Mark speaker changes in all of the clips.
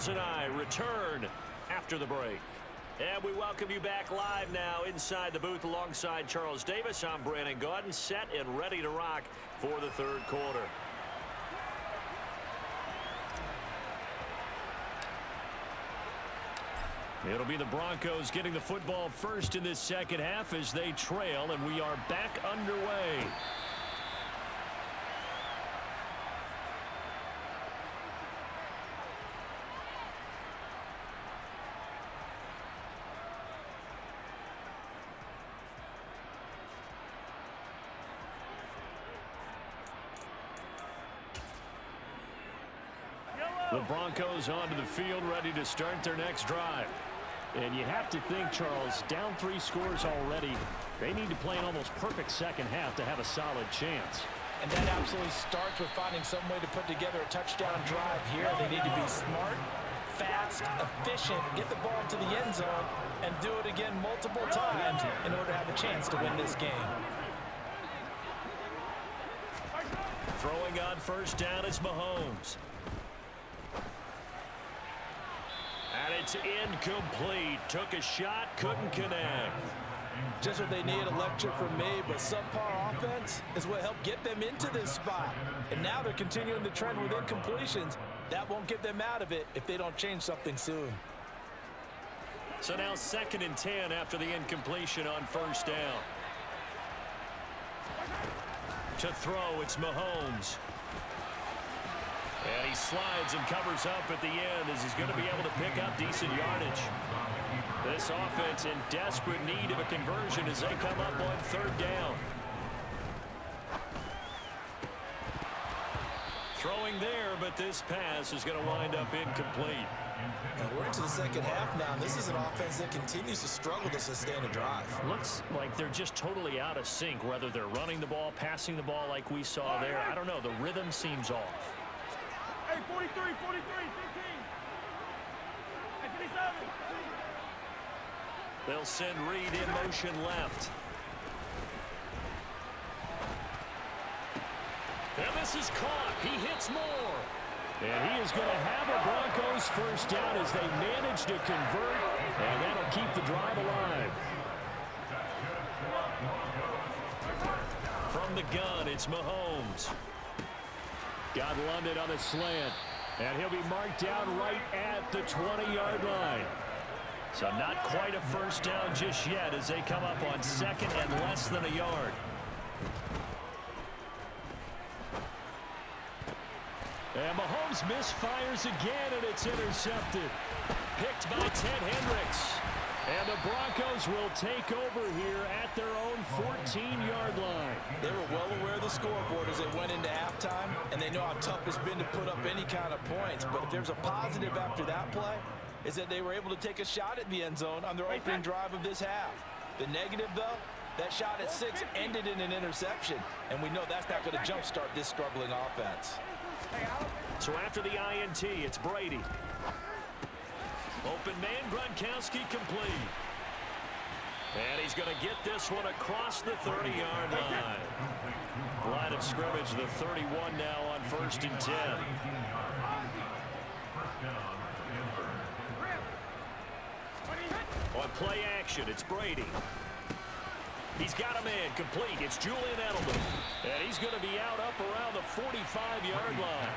Speaker 1: Charles and I return after the break. And we welcome you back live now inside the booth alongside Charles Davis. I'm Brandon Gaudin, set and ready to rock for the third quarter. It'll be the Broncos getting the football first in this second half as they trail, and we are back underway. The Broncos onto the field, ready to start their next drive. And you have to think, Charles, down 3 scores already. They need to play an almost perfect second half to have a solid chance.
Speaker 2: And that absolutely starts with finding some way to put together a touchdown drive here. They need to be smart, fast, efficient, get the ball to the end zone, and do it again multiple times in order to have a chance to win this game.
Speaker 1: Throwing on first down is Mahomes. And it's incomplete. Took a shot, couldn't connect.
Speaker 2: Just what they need, a lecture from me, but subpar offense is what helped get them into this spot. And now they're continuing the trend with incompletions. That won't get them out of it if they don't change something soon.
Speaker 1: So now 2nd and 10 after the incompletion on first down. To throw, it's Mahomes. And he slides and covers up at the end as he's going to be able to pick up decent yardage. This offense in desperate need of a conversion as they come up on 3rd down. Throwing there, but this pass is going to wind up incomplete.
Speaker 2: And we're into the second half now, and this is an offense that continues to struggle to sustain a drive.
Speaker 1: Looks like they're just totally out of sync, whether they're running the ball, passing the ball like we saw there. I don't know. The rhythm seems off.
Speaker 3: Hey, 43, 15. Hey, 57.
Speaker 1: They'll send Reed in motion left. And this is caught. He hits more. And he is going to have a Broncos first down as they manage to convert. And that'll keep the drive alive. From the gun, it's Mahomes. Got London on the slant. And he'll be marked down right at the 20-yard line. So not quite a first down just yet as they come up on 2nd and less than a yard. And Mahomes misfires again, and it's intercepted. Picked by Ted Hendricks. And the Broncos will take over here at their own 14-yard line.
Speaker 2: They were well aware of the scoreboard as they went into halftime, and they know how tough it's been to put up any kind of points. But if there's a positive after that play, is that they were able to take a shot at the end zone on their opening drive of this half. The negative, though, that shot at 6 ended in an interception, and we know that's not going to jumpstart this struggling offense.
Speaker 1: So after the INT, it's Brady. Open man, Gronkowski complete. And he's going to get this one across the 30-yard line. Line of scrimmage, the 31 now on 1st and 10. On play action, it's Brady. He's got a man complete. It's Julian Edelman. And he's going to be out up around the 45-yard line.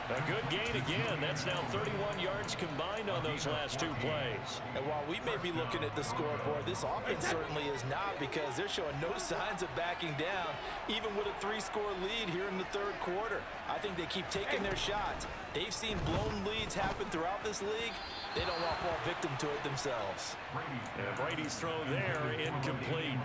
Speaker 1: A good gain again. That's now 31 yards combined on those last 2 plays.
Speaker 2: And while we may be looking at the scoreboard, this offense certainly is not, because they're showing no signs of backing down, even with a 3-score lead here in the 3rd quarter. I think they keep taking their shots. They've seen blown leads happen throughout this league. They don't want to fall victim to it themselves.
Speaker 1: And Brady's throw there, incomplete.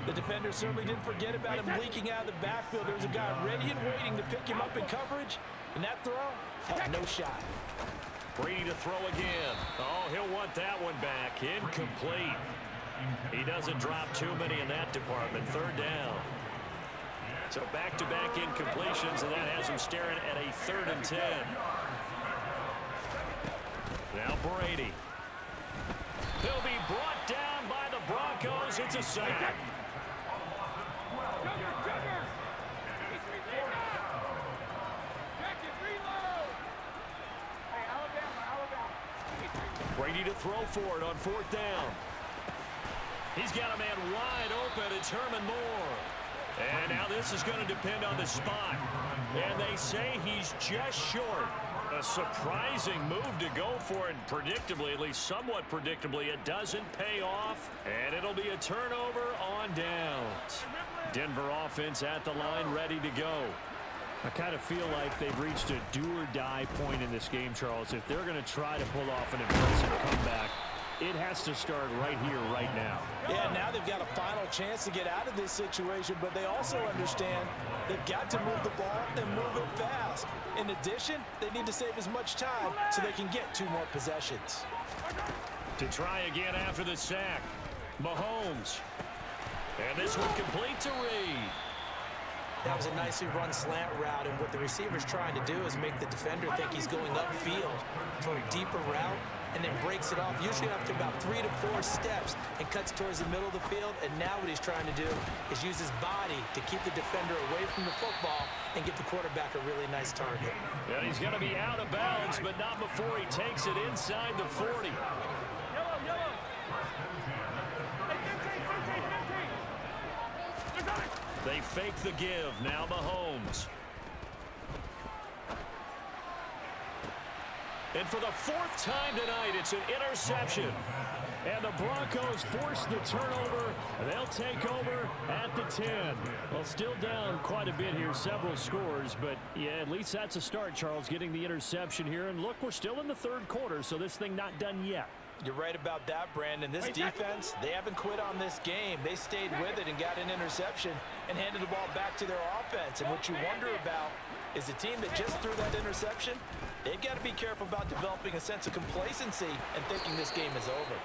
Speaker 2: The defender certainly didn't forget about him leaking out of the backfield. There's a guy ready and waiting to pick him up in coverage. And that throw had no shot.
Speaker 1: Brady to throw again. Oh, he'll want that one back. Incomplete. He doesn't drop too many in that department. 3rd down. So back-to-back incompletions, and that has him staring at a 3rd and 10. Now Brady. He'll be brought down by the Broncos. It's a sack. Brady to throw for it on 4th down. He's got a man wide open. It's Herman Moore. And now this is going to depend on the spot. And they say he's just short. A surprising move to go for it. Predictably, at least somewhat predictably, it doesn't pay off. And it'll be a turnover on downs. Denver offense at the line, ready to go. I kind of feel like they've reached a do-or-die point in this game, Charles. If they're going to try to pull off an impressive comeback, it has to start right here, right now.
Speaker 2: Yeah, now they've got a final chance to get out of this situation, but they also understand they've got to move the ball and move it fast. In addition, they need to save as much time so they can get 2 more possessions.
Speaker 1: To try again after the sack, Mahomes. And this one complete to Reed.
Speaker 4: That was a nicely run slant route, and what the receiver's trying to do is make the defender think he's going upfield for a deeper route, and then breaks it off, usually after about 3 to 4 steps, and cuts towards the middle of the field. And now what he's trying to do is use his body to keep the defender away from the football and get the quarterback a really nice target.
Speaker 1: And he's going to be out of bounds, but not before he takes it inside the 40.
Speaker 3: Yellow, yellow. Hey, 15, 15, 15. They're coming.
Speaker 1: They fake the give. Now Mahomes. And for the 4th time tonight, it's an interception. And the Broncos force the turnover. They'll take over at the 10. Well, still down quite a bit here, several scores. But, yeah, at least that's a start, Charles, getting the interception here. And, look, we're still in the 3rd quarter, so this thing not done yet.
Speaker 2: You're right about that, Brandon. This defense, they haven't quit on this game. They stayed with it and got an interception and handed the ball back to their offense. And what you wonder about is the team that just threw that interception, they've got to be careful about developing a sense of complacency and thinking this game is over.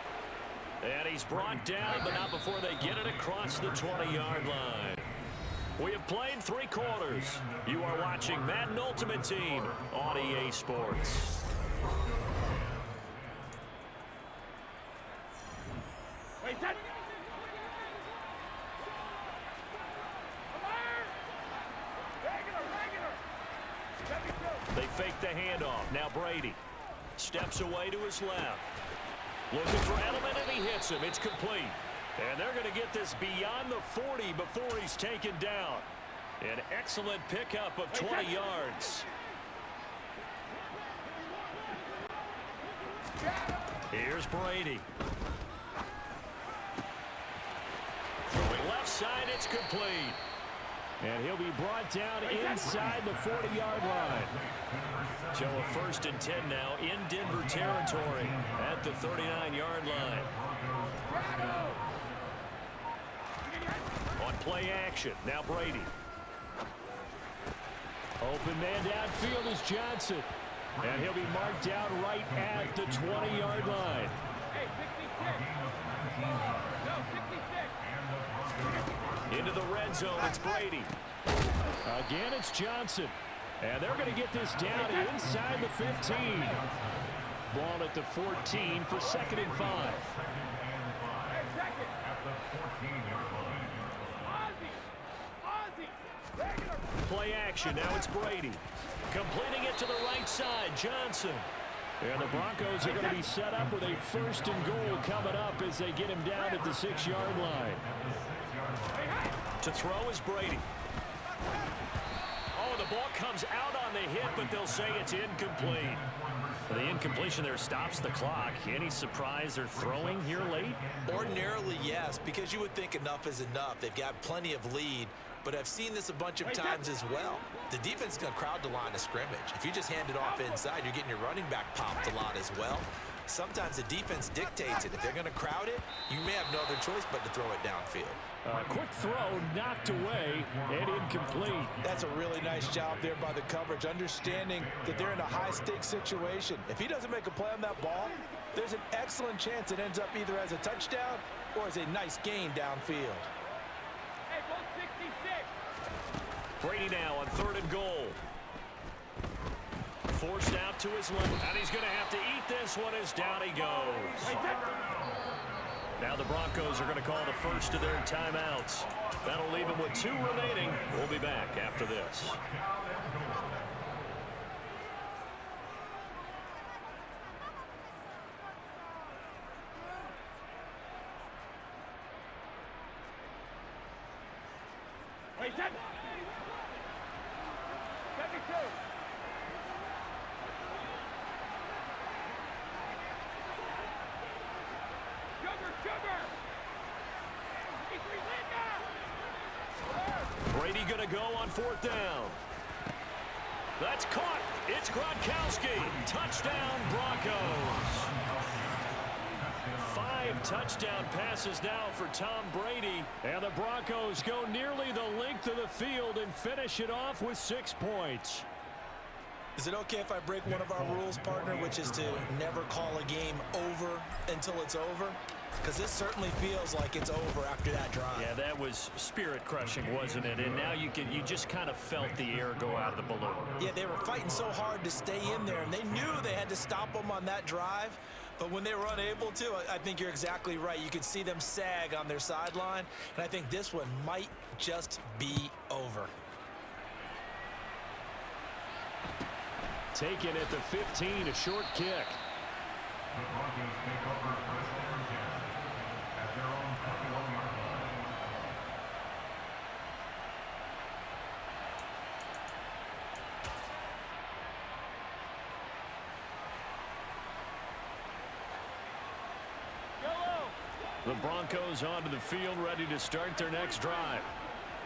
Speaker 1: And he's brought down, but not before they get it across the 20-yard line. We have played 3 quarters. You are watching Madden Ultimate Team on EA Sports.
Speaker 3: Wait, that.
Speaker 1: They fake the handoff. Now Brady steps away to his left. Looking for Edelman, and he hits him. It's complete. And they're going to get this beyond the 40 before he's taken down. An excellent pickup of 20 yards. Here's Brady. Throwing left side, it's complete. And he'll be brought down inside the 40-yard line. So a 1st and 10 now in Denver territory at the 39-yard line. On play action, now Brady. Open man downfield is Johnson. And he'll be marked down right at the 20-yard line.
Speaker 3: Hey, 66. No, 66.
Speaker 1: Into the red zone, it's Brady. Again, it's Johnson. And they're going to get this down inside the 15. Ball at the 14 for 2nd and 5.
Speaker 3: Hey, second. Ozzy. Regular.
Speaker 1: Play action, now it's Brady. Completing it to the right side, Johnson. And the Broncos are going to be set up with a 1st and goal coming up as they get him down at the 6-yard line. To throw is Brady. Oh, the ball comes out on the hit, but they'll say it's incomplete. The incompletion there stops the clock. Any surprise they're throwing here late?
Speaker 2: Ordinarily, yes, because you would think enough is enough. They've got plenty of lead, but I've seen this a bunch of times as well. The defense is going to crowd the line of scrimmage. If you just hand it off inside, you're getting your running back popped a lot as well. Sometimes the defense dictates it. If they're going to crowd it, you may have no other choice but to throw it downfield.
Speaker 1: Quick throw, knocked away, and incomplete.
Speaker 2: That's a really nice job there by the coverage, understanding that they're in a high-stakes situation. If he doesn't make a play on that ball, there's an excellent chance it ends up either as a touchdown or as a nice gain downfield.
Speaker 3: Hey, both 66.
Speaker 1: Brady now on 3rd and goal. Forced out to his left, and he's going to have to eat this one as down he goes. Now the Broncos are going to call the first of their timeouts. That'll leave them with 2 remaining. We'll be back after this.
Speaker 3: 10. 72. Sugar.
Speaker 1: Brady going to go on 4th down. That's caught. It's Gronkowski. Touchdown, Broncos. 5 touchdown passes now for Tom Brady. And the Broncos go nearly the length of the field and finish it off with 6 points.
Speaker 4: Is it okay if I break one of our rules, partner, which is to never call a game over until it's over? Because this certainly feels like it's over after that drive.
Speaker 1: Yeah, that was spirit-crushing, wasn't it? And now you just kind of felt the air go out of the balloon.
Speaker 4: Yeah, they were fighting so hard to stay in there, and they knew they had to stop them on that drive. But when they were unable to, I think you're exactly right. You could see them sag on their sideline, and I think this one might just be over.
Speaker 1: Taken at the 15, a short kick.
Speaker 5: The Broncos take over first and 10 at their own 21-yard line.
Speaker 1: The Broncos onto the field, ready to start their next drive.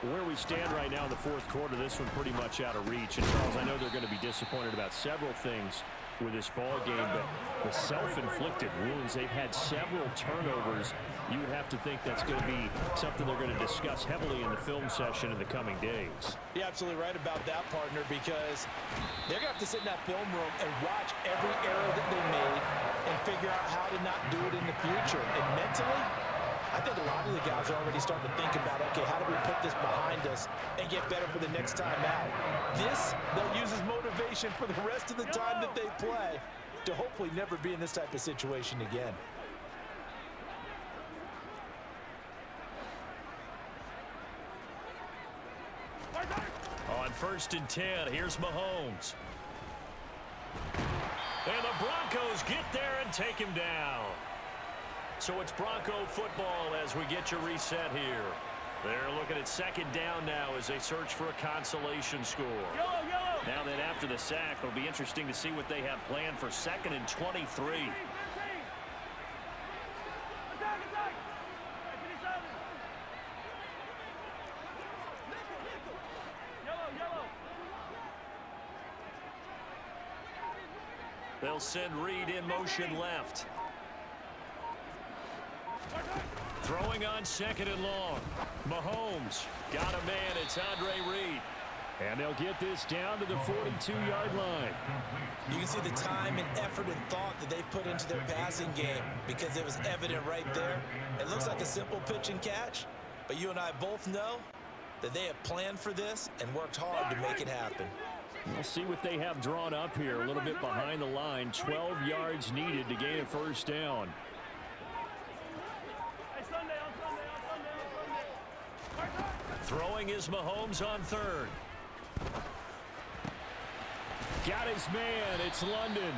Speaker 1: Where we stand right now in the 4th quarter, this one pretty much out of reach. And Charles, I know they're going to be disappointed about several things with this ball game, but the self-inflicted wounds, they've had several turnovers. You would have to think that's going to be something they're going to discuss heavily in the film session in the coming days.
Speaker 2: You're absolutely right about that, partner, because they're going to have to sit in that film room and watch every error that they made and figure out how to not do it in the future. And mentally, I think a lot of the guys are already starting to think about, okay, how do we put this behind us and get better for the next time out? This, they'll use as motivation for the rest of the time that they play to hopefully never be in this type of situation again.
Speaker 1: On 1st and 10, here's Mahomes. And the Broncos get there and take him down. So it's Bronco football as we get your reset here. They're looking at 2nd down now as they search for a consolation score. Now that after the sack, it'll be interesting to see what they have planned for 2nd and 23. They'll send Reed in motion left. Throwing on 2nd and long. Mahomes got a man. It's Andre Reed. And they'll get this down to the 42-yard line.
Speaker 4: You can see the time and effort and thought that they've put into their passing game because it was evident right there. It looks like a simple pitch and catch, but you and I both know that they have planned for this and worked hard to make it happen.
Speaker 1: We'll see what they have drawn up here. A little bit behind the line. 12 yards needed to gain a 1st down. Throwing is Mahomes on 3rd. Got his man. It's London.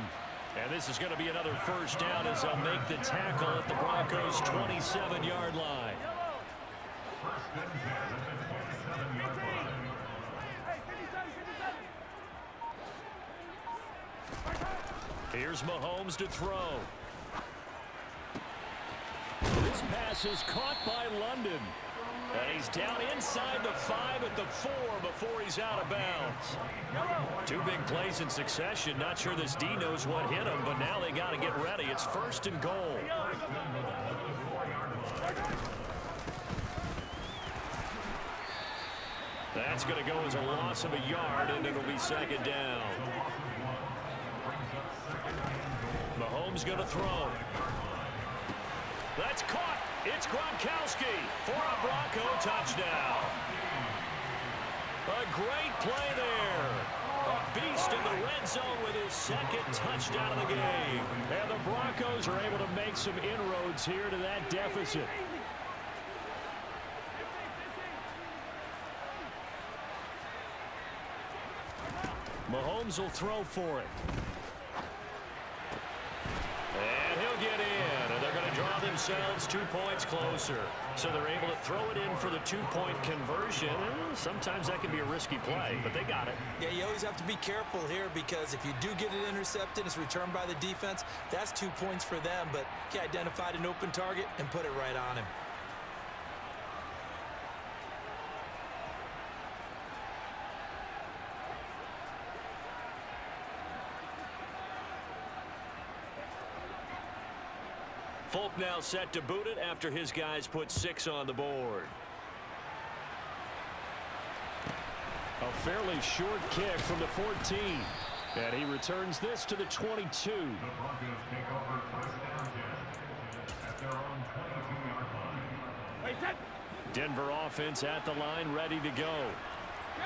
Speaker 1: And this is going to be another 1st down as they'll make the tackle at the Broncos' 27-yard line. Here's Mahomes to throw. This pass is caught by London. And he's down inside the 5 at the 4 before he's out of bounds. 2 big plays in succession. Not sure this D knows what hit him, but now they got to get ready. It's 1st and goal. That's going to go as a loss of a yard, and it'll be 2nd down. Mahomes going to throw. That's caught. It's Gronkowski for a Bronco touchdown. A great play there. A beast in the red zone with his 2nd touchdown of the game. And the Broncos are able to make some inroads here to that deficit. Mahomes will throw for it. And he'll get in. And they're going to draw themselves themselves 2 points closer. So they're able to throw it in for the 2-point conversion. Sometimes that can be a risky play, but they got it.
Speaker 4: Yeah, you always have to be careful here because if you do get it intercepted, it's returned by the defense, that's 2 points for them. But he identified an open target and put it right on him.
Speaker 1: Folk now set to boot it after his guys put 6 on the board. A fairly short kick from the 14. And he returns this to the 22.
Speaker 5: The Broncos take over first down at their own 22-yard line.
Speaker 3: Wait, set.
Speaker 1: Denver offense at the line, ready to go.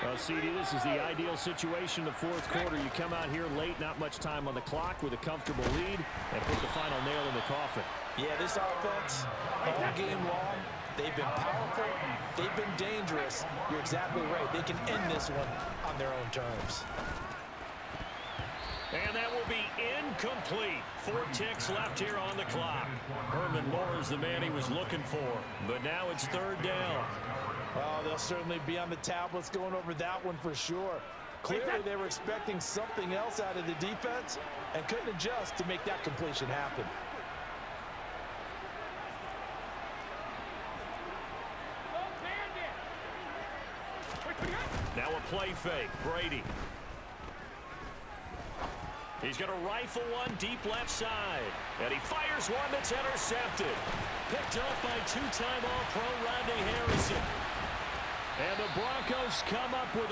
Speaker 1: Well, CD, this is the ideal situation in the fourth quarter. You come out here late, not much time on the clock with a comfortable lead, and put the final nail in the coffin.
Speaker 2: Yeah, this offense, all game long, they've been powerful, they've been dangerous. You're exactly right. They can end this one on their own terms.
Speaker 1: And that will be incomplete. 4 ticks left here on the clock. Herman Moore is the man he was looking for, but now it's 3rd down.
Speaker 2: Oh, they'll certainly be on the tablets going over that one for sure. Clearly, they were expecting something else out of the defense and couldn't adjust to make that completion happen.
Speaker 1: Now a play fake. Brady. He's going to rifle one deep left side. And he fires one that's intercepted. Picked off by 2-time All-Pro Rodney Harrison. And the Broncos come up with